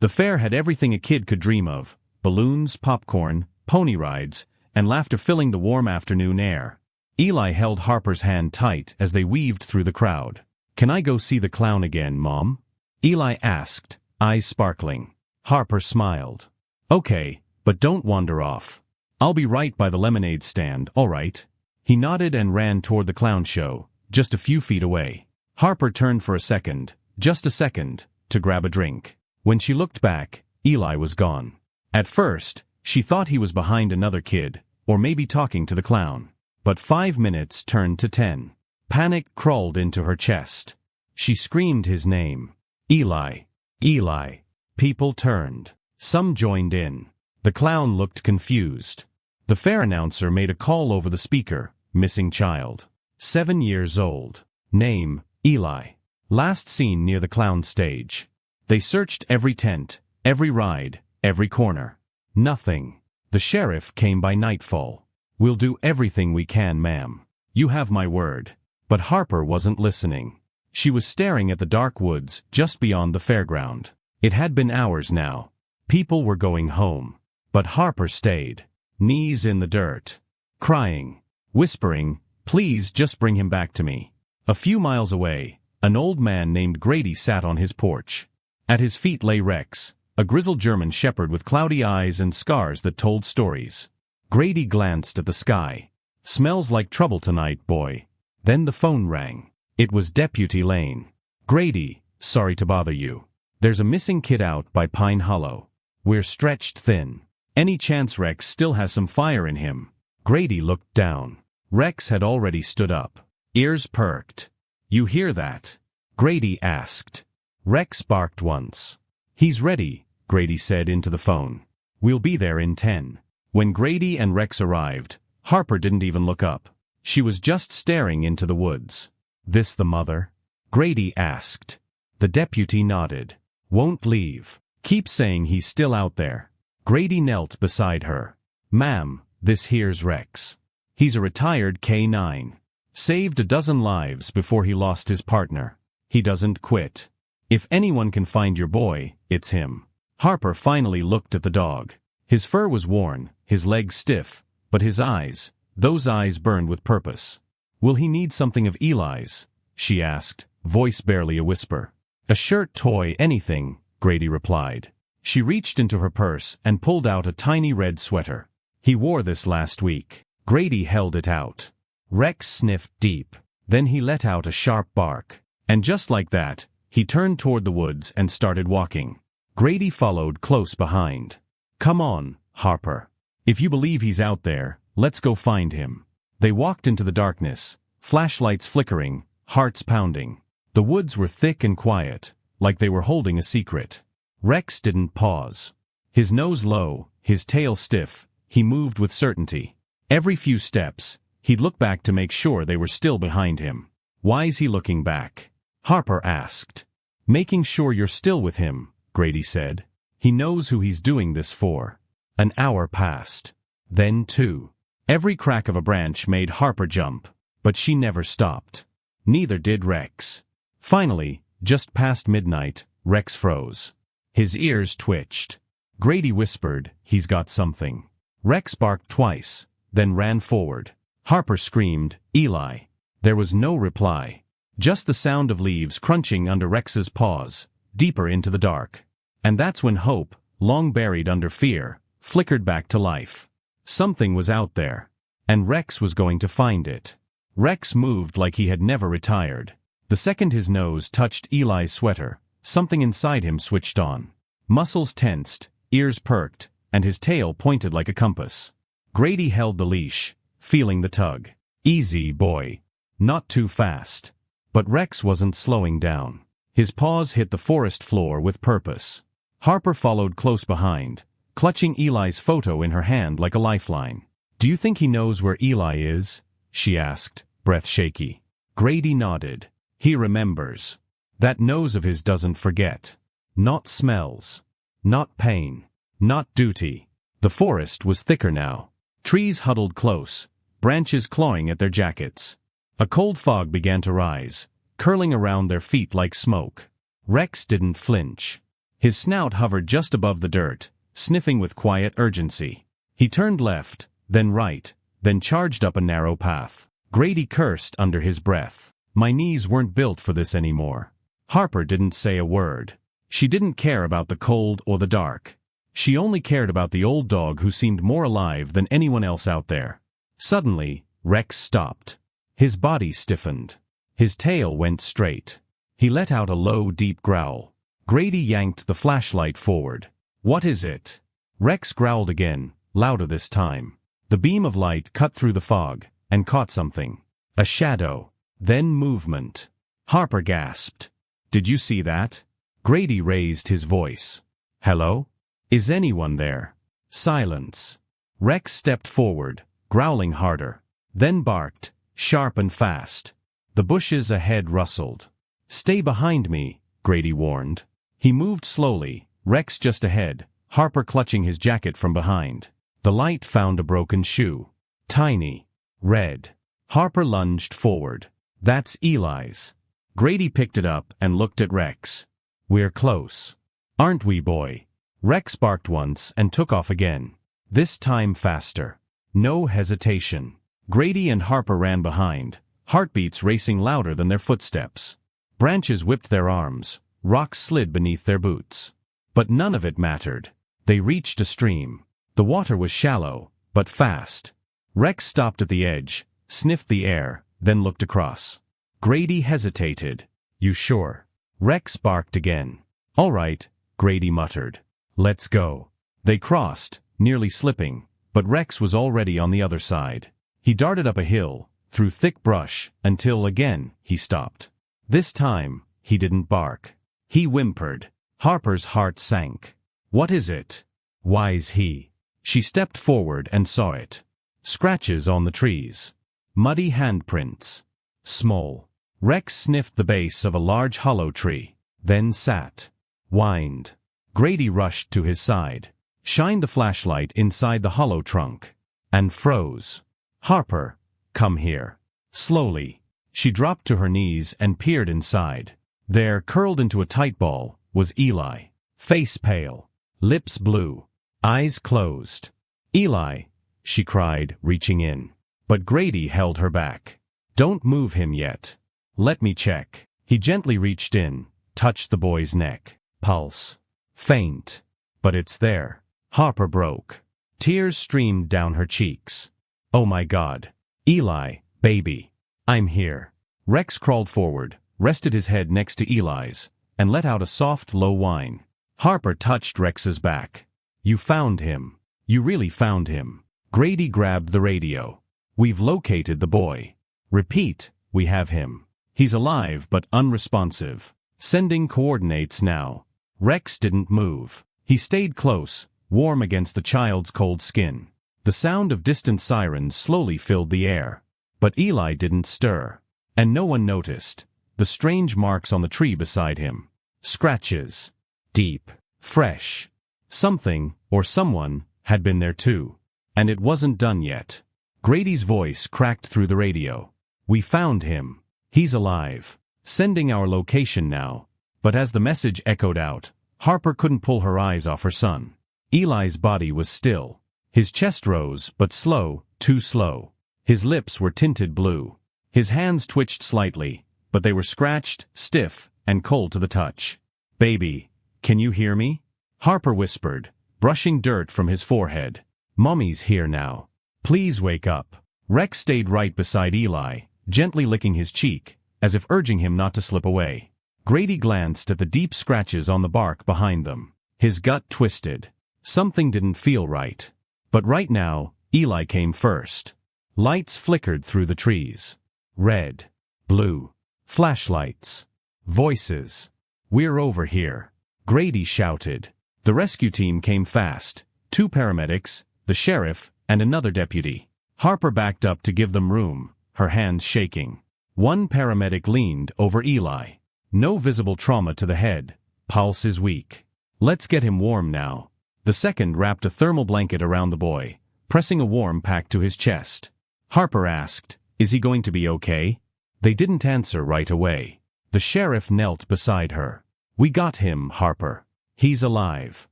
The fair had everything a kid could dream of: balloons, popcorn, pony rides, and laughter filling the warm afternoon air. Eli held Harper's hand tight as they weaved through the crowd. "Can I go see the clown again, Mom?" Eli asked, eyes sparkling. Harper smiled. "Okay, but don't wander off. I'll be right by the lemonade stand, all right?" He nodded and ran toward the clown show, just a few feet away. Harper turned for a second, just a second, to grab a drink. When she looked back, Eli was gone. At first, she thought he was behind another kid, or maybe talking to the clown. But 5 minutes turned to 10. Panic crawled into her chest. She screamed his name. Eli. Eli. People turned. Some joined in. The clown looked confused. The fair announcer made a call over the speaker. Missing child. 7 years old. Name, Eli. Last seen near the clown stage. They searched every tent, every ride, every corner. Nothing. The sheriff came by nightfall. "We'll do everything we can, ma'am. You have my word." But Harper wasn't listening. She was staring at the dark woods just beyond the fairground. It had been hours now. People were going home. But Harper stayed. Knees in the dirt. Crying. Whispering, "Please just bring him back to me." A few miles away, an old man named Grady sat on his porch. At his feet lay Rex, a grizzled German shepherd with cloudy eyes and scars that told stories. Grady glanced at the sky. "Smells like trouble tonight, boy." Then the phone rang. It was Deputy Lane. "Grady, sorry to bother you. There's a missing kid out by Pine Hollow. We're stretched thin. Any chance Rex still has some fire in him?" Grady looked down. Rex had already stood up. Ears perked. "You hear that?" Grady asked. Rex barked once. "He's ready," Grady said into the phone. "We'll be there in 10. When Grady and Rex arrived, Harper didn't even look up. She was just staring into the woods. "This the mother?" Grady asked. The deputy nodded. "Won't leave. Keep saying he's still out there." Grady knelt beside her. "Ma'am, this here's Rex. He's a retired K-9. Saved a dozen lives before he lost his partner. He doesn't quit. If anyone can find your boy, it's him." Harper finally looked at the dog. His fur was worn, his legs stiff, but his eyes, those eyes burned with purpose. "Will he need something of Eli's?" she asked, voice barely a whisper. "A shirt, toy, anything," Grady replied. She reached into her purse and pulled out a tiny red sweater. "He wore this last week." Grady held it out. Rex sniffed deep. Then he let out a sharp bark. And just like that, he turned toward the woods and started walking. Grady followed close behind. "Come on, Harper. If you believe he's out there, let's go find him." They walked into the darkness, flashlights flickering, hearts pounding. The woods were thick and quiet, like they were holding a secret. Rex didn't pause. His nose low, his tail stiff, he moved with certainty. Every few steps, he'd look back to make sure they were still behind him. "Why's he looking back?" Harper asked. "Making sure you're still with him," Grady said. "He knows who he's doing this for." An hour passed. Then 2. Every crack of a branch made Harper jump, but she never stopped. Neither did Rex. Finally, just past midnight, Rex froze. His ears twitched. Grady whispered, "He's got something." Rex barked twice, then ran forward. Harper screamed, "Eli." There was no reply. Just the sound of leaves crunching under Rex's paws, deeper into the dark. And that's when hope, long buried under fear, flickered back to life. Something was out there. And Rex was going to find it. Rex moved like he had never retired. The second his nose touched Eli's sweater, something inside him switched on. Muscles tensed, ears perked, and his tail pointed like a compass. Grady held the leash, feeling the tug. "Easy, boy. Not too fast." But Rex wasn't slowing down. His paws hit the forest floor with purpose. Harper followed close behind, clutching Eli's photo in her hand like a lifeline. "Do you think he knows where Eli is?" she asked, breath shaky. Grady nodded. "He remembers. That nose of his doesn't forget. Not smells. Not pain. Not duty." The forest was thicker now. Trees huddled close, branches clawing at their jackets. A cold fog began to rise, curling around their feet like smoke. Rex didn't flinch. His snout hovered just above the dirt, sniffing with quiet urgency. He turned left, then right, then charged up a narrow path. Grady cursed under his breath. My knees weren't built for this anymore. Harper didn't say a word. She didn't care about the cold or the dark. She only cared about the old dog who seemed more alive than anyone else out there. Suddenly, Rex stopped. His body stiffened. His tail went straight. He let out a low, deep growl. Grady yanked the flashlight forward. What is it? Rex growled again, louder this time. The beam of light cut through the fog and caught something. A shadow. Then movement. Harper gasped. Did you see that? Grady raised his voice. Hello? Is anyone there? Silence. Rex stepped forward, growling harder. Then barked, sharp and fast. The bushes ahead rustled. Stay behind me, Grady warned. He moved slowly, Rex just ahead, Harper clutching his jacket from behind. The light found a broken shoe. Tiny. Red. Harper lunged forward. That's Eli's. Grady picked it up and looked at Rex. We're close. Aren't we, boy? Rex barked once and took off again. This time faster. No hesitation. Grady and Harper ran behind, heartbeats racing louder than their footsteps. Branches whipped their arms, rocks slid beneath their boots. But none of it mattered. They reached a stream. The water was shallow, but fast. Rex stopped at the edge, sniffed the air, then looked across. Grady hesitated. You sure? Rex barked again. All right, Grady muttered. Let's go. They crossed, nearly slipping, but Rex was already on the other side. He darted up a hill, through thick brush, until again he stopped. This time, he didn't bark. He whimpered. Harper's heart sank. What is it? Why's he? She stepped forward and saw it. Scratches on the trees. Muddy handprints. Small. Rex sniffed the base of a large hollow tree, then sat. Whined. Grady rushed to his side, shined the flashlight inside the hollow trunk, and froze. Harper, come here. Slowly. She dropped to her knees and peered inside. There, curled into a tight ball, was Eli. Face pale. Lips blue. Eyes closed. Eli, she cried, reaching in. But Grady held her back. Don't move him yet. Let me check. He gently reached in, touched the boy's neck. Pulse. Faint. But it's there. Harper broke. Tears streamed down her cheeks. Oh my God. Eli, baby. I'm here. Rex crawled forward, rested his head next to Eli's, and let out a soft, low whine. Harper touched Rex's back. You found him. You really found him. Grady grabbed the radio. We've located the boy. Repeat, we have him. He's alive but unresponsive. Sending coordinates now. Rex didn't move. He stayed close, warm against the child's cold skin. The sound of distant sirens slowly filled the air. But Eli didn't stir. And no one noticed. The strange marks on the tree beside him. Scratches. Deep. Fresh. Something, or someone, had been there too. And it wasn't done yet. Grady's voice cracked through the radio. We found him. He's alive. Sending our location now. But as the message echoed out, Harper couldn't pull her eyes off her son. Eli's body was still. His chest rose, but slow, too slow. His lips were tinted blue. His hands twitched slightly, but they were scratched, stiff, and cold to the touch. Baby, can you hear me? Harper whispered, brushing dirt from his forehead. Mommy's here now. Please wake up. Rex stayed right beside Eli, gently licking his cheek, as if urging him not to slip away. Grady glanced at the deep scratches on the bark behind them. His gut twisted. Something didn't feel right. But right now, Eli came first. Lights flickered through the trees. Red. Blue. Flashlights. Voices. We're over here. Grady shouted. The rescue team came fast. 2 paramedics, the sheriff, and another deputy. Harper backed up to give them room, her hands shaking. One paramedic leaned over Eli. No visible trauma to the head. Pulse is weak. Let's get him warm now. The second wrapped a thermal blanket around the boy, pressing a warm pack to his chest. Harper asked, is he going to be okay? They didn't answer right away. The sheriff knelt beside her. We got him, Harper. He's alive.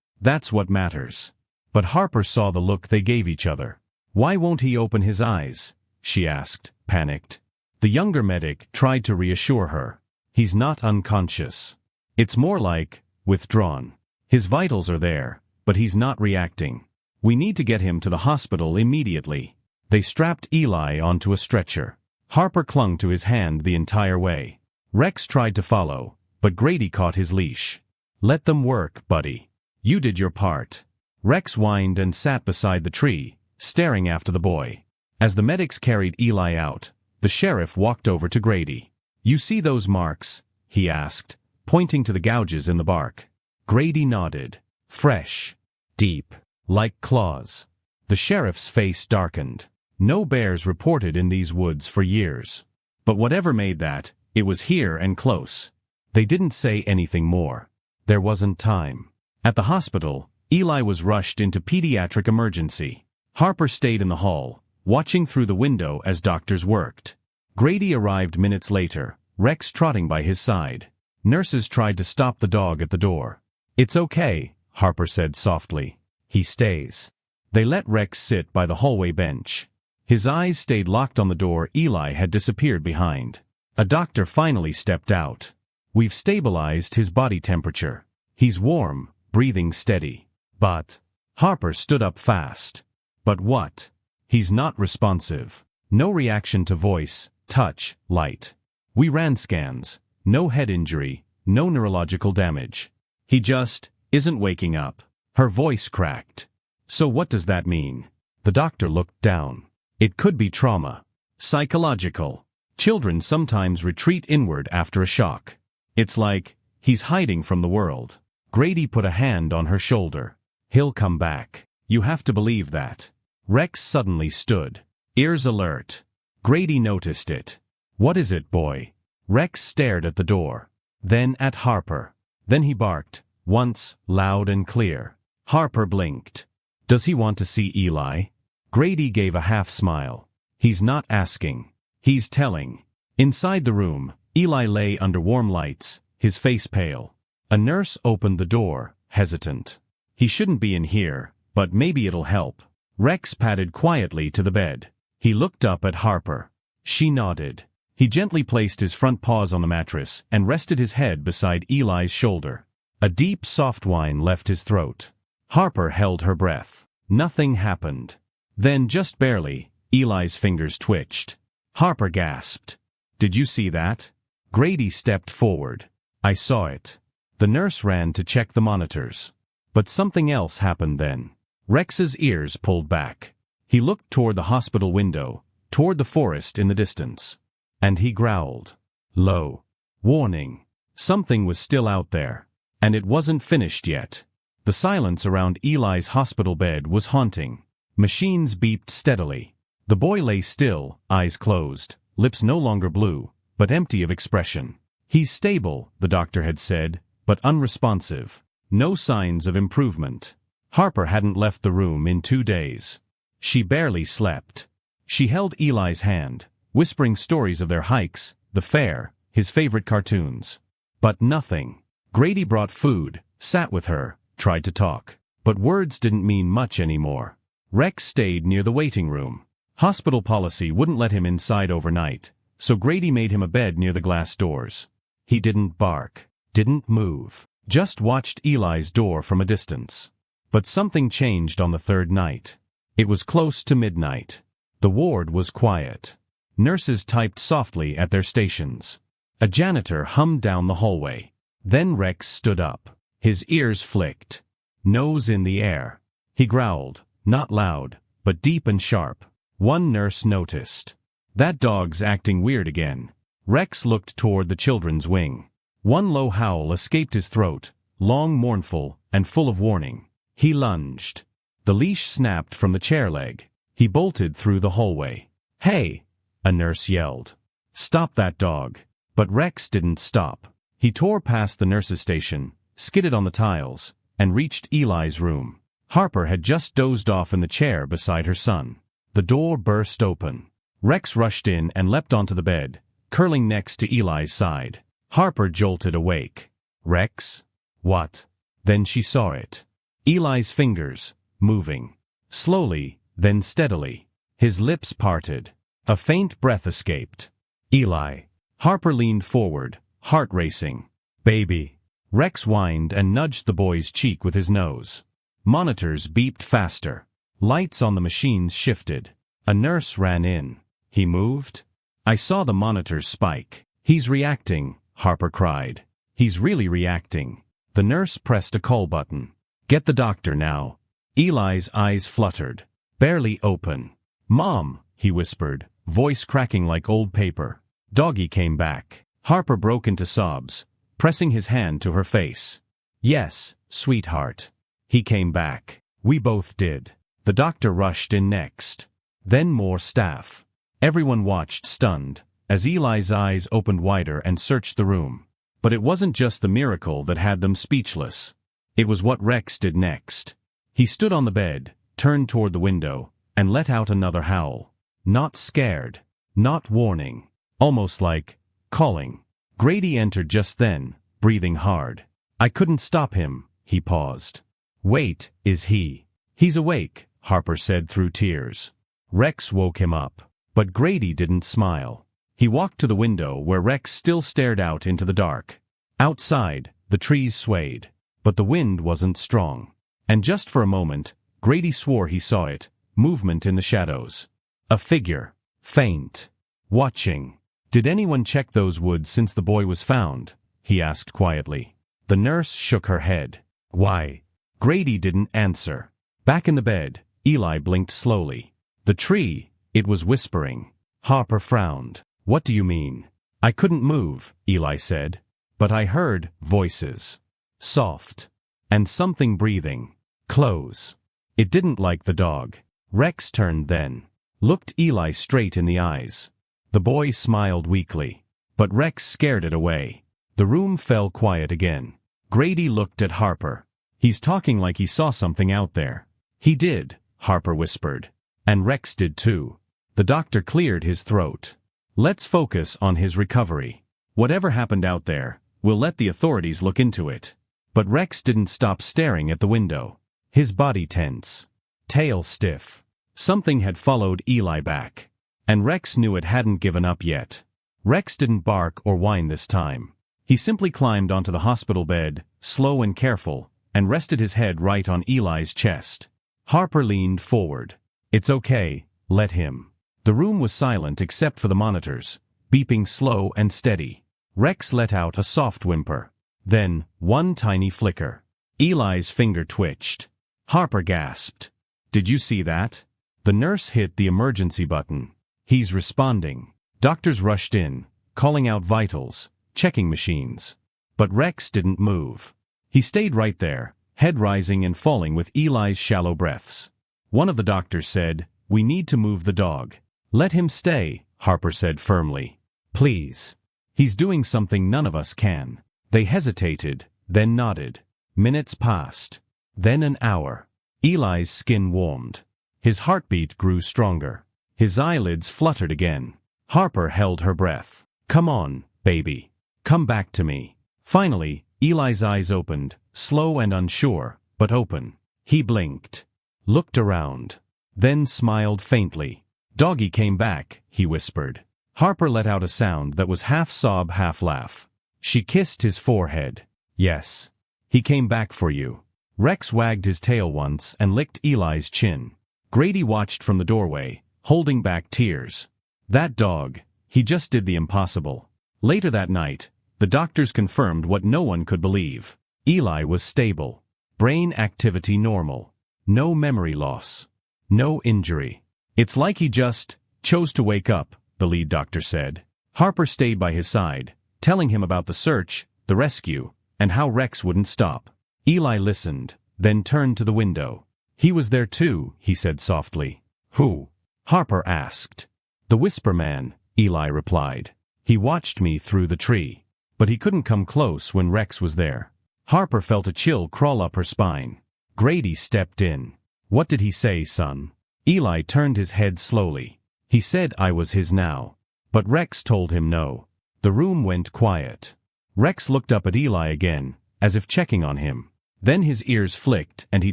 That's what matters. But Harper saw the look they gave each other. Why won't he open his eyes? She asked, panicked. The younger medic tried to reassure her. He's not unconscious. It's more like, withdrawn. His vitals are there, but he's not reacting. We need to get him to the hospital immediately. They strapped Eli onto a stretcher. Harper clung to his hand the entire way. Rex tried to follow, but Grady caught his leash. Let them work, buddy. You did your part. Rex whined and sat beside the tree, staring after the boy. As the medics carried Eli out, the sheriff walked over to Grady. You see those marks? He asked, pointing to the gouges in the bark. Grady nodded. Fresh. Deep. Like claws. The sheriff's face darkened. No bears reported in these woods for years. But whatever made that, it was here and close. They didn't say anything more. There wasn't time. At the hospital, Eli was rushed into pediatric emergency. Harper stayed in the hall, watching through the window as doctors worked. Grady arrived minutes later, Rex trotting by his side. Nurses tried to stop the dog at the door. It's okay, Harper said softly. He stays. They let Rex sit by the hallway bench. His eyes stayed locked on the door Eli had disappeared behind. A doctor finally stepped out. We've stabilized his body temperature. He's warm, breathing steady. But Harper stood up fast. But what? He's not responsive. No reaction to voice, touch, light. We ran scans. No head injury, no neurological damage. He just isn't waking up. Her voice cracked. So what does that mean? The doctor looked down. It could be trauma. Psychological. Children sometimes retreat inward after a shock. It's like, he's hiding from the world. Grady put a hand on her shoulder. He'll come back. You have to believe that. Rex suddenly stood. Ears alert. Grady noticed it. What is it, boy? Rex stared at the door. Then at Harper. Then he barked, once, loud and clear. Harper blinked. Does he want to see Eli? Grady gave a half-smile. He's not asking. He's telling. Inside the room, Eli lay under warm lights, his face pale. A nurse opened the door, hesitant. He shouldn't be in here, but maybe it'll help. Rex padded quietly to the bed. He looked up at Harper. She nodded. He gently placed his front paws on the mattress and rested his head beside Eli's shoulder. A deep, soft whine left his throat. Harper held her breath. Nothing happened. Then, just barely, Eli's fingers twitched. Harper gasped. Did you see that? Grady stepped forward. I saw it. The nurse ran to check the monitors. But something else happened then. Rex's ears pulled back. He looked toward the hospital window, toward the forest in the distance. And he growled. Low. Warning. Something was still out there. And it wasn't finished yet. The silence around Eli's hospital bed was haunting. Machines beeped steadily. The boy lay still, eyes closed, lips no longer blue, but empty of expression. He's stable, the doctor had said, but unresponsive. No signs of improvement. Harper hadn't left the room in 2 days. She barely slept. She held Eli's hand, whispering stories of their hikes, the fair, his favorite cartoons. But nothing. Grady brought food, sat with her, tried to talk. But words didn't mean much anymore. Rex stayed near the waiting room. Hospital policy wouldn't let him inside overnight, so Grady made him a bed near the glass doors. He didn't bark, didn't move, just watched Eli's door from a distance. But something changed on the third night. It was close to midnight. The ward was quiet. Nurses typed softly at their stations. A janitor hummed down the hallway. Then Rex stood up. His ears flicked. Nose in the air. He growled, not loud, but deep and sharp. One nurse noticed. That dog's acting weird again. Rex looked toward the children's wing. One low howl escaped his throat, long, mournful, and full of warning. He lunged. The leash snapped from the chair leg. He bolted through the hallway. Hey! A nurse yelled. Stop that dog. But Rex didn't stop. He tore past the nurse's station, skidded on the tiles, and reached Eli's room. Harper had just dozed off in the chair beside her son. The door burst open. Rex rushed in and leapt onto the bed, curling next to Eli's side. Harper jolted awake. Rex? What? Then she saw it. Eli's fingers, moving. Slowly, then steadily. His lips parted. A faint breath escaped. Eli. Harper leaned forward, heart racing. Baby. Rex whined and nudged the boy's cheek with his nose. Monitors beeped faster. Lights on the machines shifted. A nurse ran in. He moved. I saw the monitors spike. He's reacting, Harper cried. He's really reacting. The nurse pressed a call button. Get the doctor now. Eli's eyes fluttered. Barely open. Mom, he whispered, voice cracking like old paper. Doggy came back. Harper broke into sobs, pressing his hand to her face. Yes, sweetheart. He came back. We both did. The doctor rushed in next. Then more staff. Everyone watched stunned, as Eli's eyes opened wider and searched the room. But it wasn't just the miracle that had them speechless. It was what Rex did next. He stood on the bed, turned toward the window, and let out another howl. Not scared. Not warning. Almost like calling. Grady entered just then, breathing hard. I couldn't stop him, he paused. Wait, is he? He's awake, Harper said through tears. Rex woke him up. But Grady didn't smile. He walked to the window where Rex still stared out into the dark. Outside, the trees swayed. But the wind wasn't strong. And just for a moment, Grady swore he saw it, movement in the shadows. A figure. Faint. Watching. Did anyone check those woods since the boy was found? He asked quietly. The nurse shook her head. Why? Grady didn't answer. Back in the bed, Eli blinked slowly. The tree, it was whispering. Harper frowned. What do you mean? I couldn't move, Eli said. But I heard voices. Soft. And something breathing. Close. It didn't like the dog. Rex turned then. Looked Eli straight in the eyes. The boy smiled weakly. But Rex scared it away. The room fell quiet again. Grady looked at Harper. He's talking like he saw something out there. He did, Harper whispered. And Rex did too. The doctor cleared his throat. Let's focus on his recovery. Whatever happened out there, we'll let the authorities look into it. But Rex didn't stop staring at the window. His body tense. Tail stiff. Something had followed Eli back. And Rex knew it hadn't given up yet. Rex didn't bark or whine this time. He simply climbed onto the hospital bed, slow and careful, and rested his head right on Eli's chest. Harper leaned forward. It's okay, let him. The room was silent except for the monitors, beeping slow and steady. Rex let out a soft whimper. Then, one tiny flicker. Eli's finger twitched. Harper gasped. Did you see that? The nurse hit the emergency button. He's responding. Doctors rushed in, calling out vitals, checking machines. But Rex didn't move. He stayed right there, head rising and falling with Eli's shallow breaths. One of the doctors said, "We need to move the dog." "Let him stay," Harper said firmly. "Please. He's doing something none of us can." They hesitated, then nodded. Minutes passed. Then an hour. Eli's skin warmed. His heartbeat grew stronger. His eyelids fluttered again. Harper held her breath. "Come on, baby. Come back to me." Finally, Eli's eyes opened, slow and unsure, but open. He blinked. Looked around. Then smiled faintly. "Doggy came back," he whispered. Harper let out a sound that was half sob, half laugh. She kissed his forehead. "Yes. He came back for you." Rex wagged his tail once and licked Eli's chin. Grady watched from the doorway, holding back tears. That dog, he just did the impossible. Later that night, the doctors confirmed what no one could believe. Eli was stable. Brain activity normal. No memory loss. No injury. "It's like he just chose to wake up," the lead doctor said. Harper stayed by his side, telling him about the search, the rescue, and how Rex wouldn't stop. Eli listened, then turned to the window. "He was there too," he said softly. "Who?" Harper asked. "The Whisper Man," Eli replied. "He watched me through the tree. But he couldn't come close when Rex was there." Harper felt a chill crawl up her spine. Grady stepped in. "What did he say, son?" Eli turned his head slowly. "He said I was his now. But Rex told him no." The room went quiet. Rex looked up at Eli again, as if checking on him. Then his ears flicked and he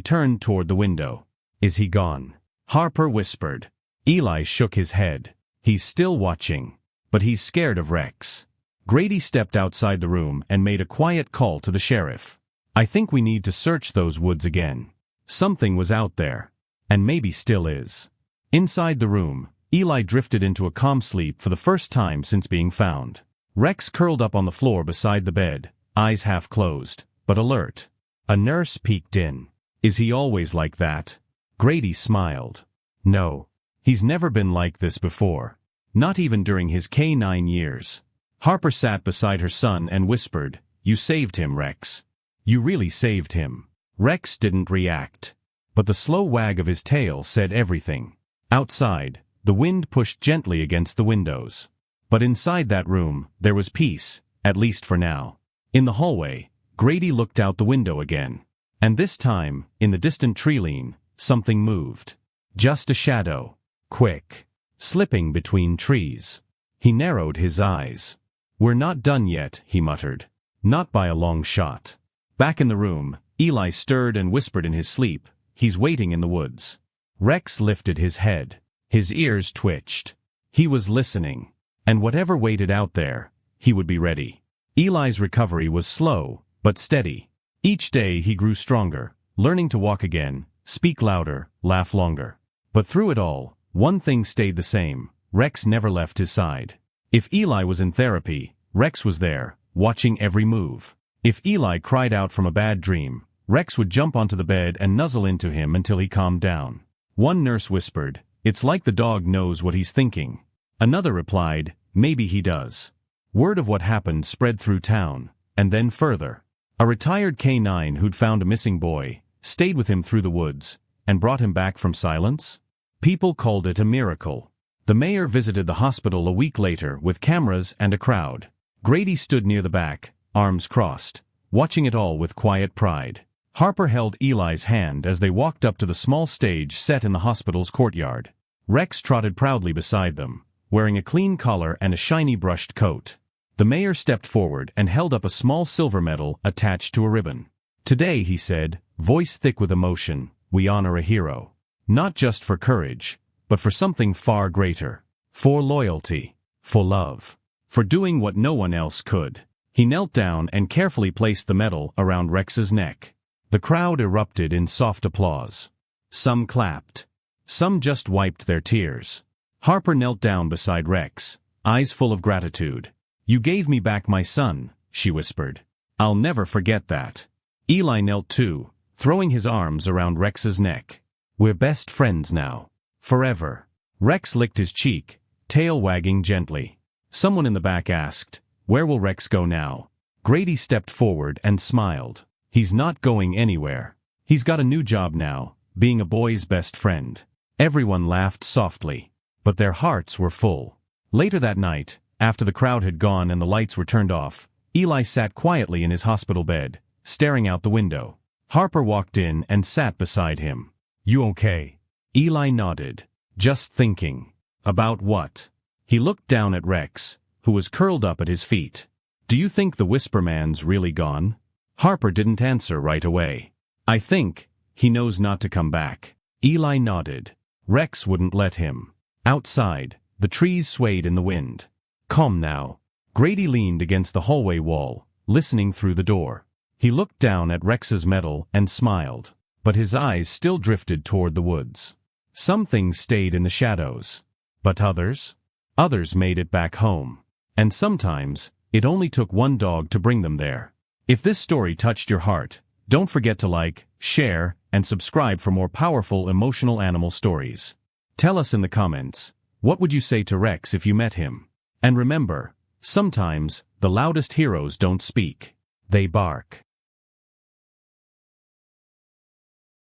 turned toward the window. Is he gone? Harper whispered. Eli shook his head. He's still watching. But he's scared of Rex. Grady stepped outside the room and made a quiet call to the sheriff. I think we need to search those woods again. Something was out there. And maybe still is. Inside the room, Eli drifted into a calm sleep for the first time since being found. Rex curled up on the floor beside the bed, eyes half closed, but alert. A nurse peeked in. Is he always like that? Grady smiled. No. He's never been like this before. Not even during his K9 years. Harper sat beside her son and whispered, You saved him, Rex. You really saved him. Rex didn't react. But the slow wag of his tail said everything. Outside, the wind pushed gently against the windows. But inside that room, there was peace, at least for now. In the hallway, Grady looked out the window again. And this time, in the distant tree-line, something moved. Just a shadow. Quick. Slipping between trees. He narrowed his eyes. We're not done yet, he muttered. Not by a long shot. Back in the room, Eli stirred and whispered in his sleep, He's waiting in the woods. Rex lifted his head. His ears twitched. He was listening. And whatever waited out there, he would be ready. Eli's recovery was slow, but steady. Each day he grew stronger, learning to walk again, speak louder, laugh longer. But through it all, one thing stayed the same. Rex never left his side. If Eli was in therapy, Rex was there, watching every move. If Eli cried out from a bad dream, Rex would jump onto the bed and nuzzle into him until he calmed down. One nurse whispered, It's like the dog knows what he's thinking. Another replied, Maybe he does. Word of what happened spread through town, and then further. A retired K9 who'd found a missing boy, stayed with him through the woods, and brought him back from silence? People called it a miracle. The mayor visited the hospital a week later with cameras and a crowd. Grady stood near the back, arms crossed, watching it all with quiet pride. Harper held Eli's hand as they walked up to the small stage set in the hospital's courtyard. Rex trotted proudly beside them, wearing a clean collar and a shiny brushed coat. The mayor stepped forward and held up a small silver medal attached to a ribbon. Today, he said, voice thick with emotion, we honor a hero. Not just for courage, but for something far greater. For loyalty. For love. For doing what no one else could. He knelt down and carefully placed the medal around Rex's neck. The crowd erupted in soft applause. Some clapped. Some just wiped their tears. Harper knelt down beside Rex, eyes full of gratitude. You gave me back my son, she whispered. I'll never forget that. Eli knelt too, throwing his arms around Rex's neck. We're best friends now. Forever. Rex licked his cheek, tail wagging gently. Someone in the back asked, Where will Rex go now? Grady stepped forward and smiled. He's not going anywhere. He's got a new job now, being a boy's best friend. Everyone laughed softly, but their hearts were full. Later that night, after the crowd had gone and the lights were turned off, Eli sat quietly in his hospital bed, staring out the window. Harper walked in and sat beside him. You okay? Eli nodded. Just thinking. About what? He looked down at Rex, who was curled up at his feet. Do you think the Whisper Man's really gone? Harper didn't answer right away. I think he knows not to come back. Eli nodded. Rex wouldn't let him. Outside, the trees swayed in the wind. Calm now. Grady leaned against the hallway wall, listening through the door. He looked down at Rex's medal and smiled, but his eyes still drifted toward the woods. Some things stayed in the shadows. But others? Others made it back home. And sometimes, it only took one dog to bring them there. If this story touched your heart, don't forget to like, share, and subscribe for more powerful emotional animal stories. Tell us in the comments, what would you say to Rex if you met him? And remember, sometimes, the loudest heroes don't speak. They bark.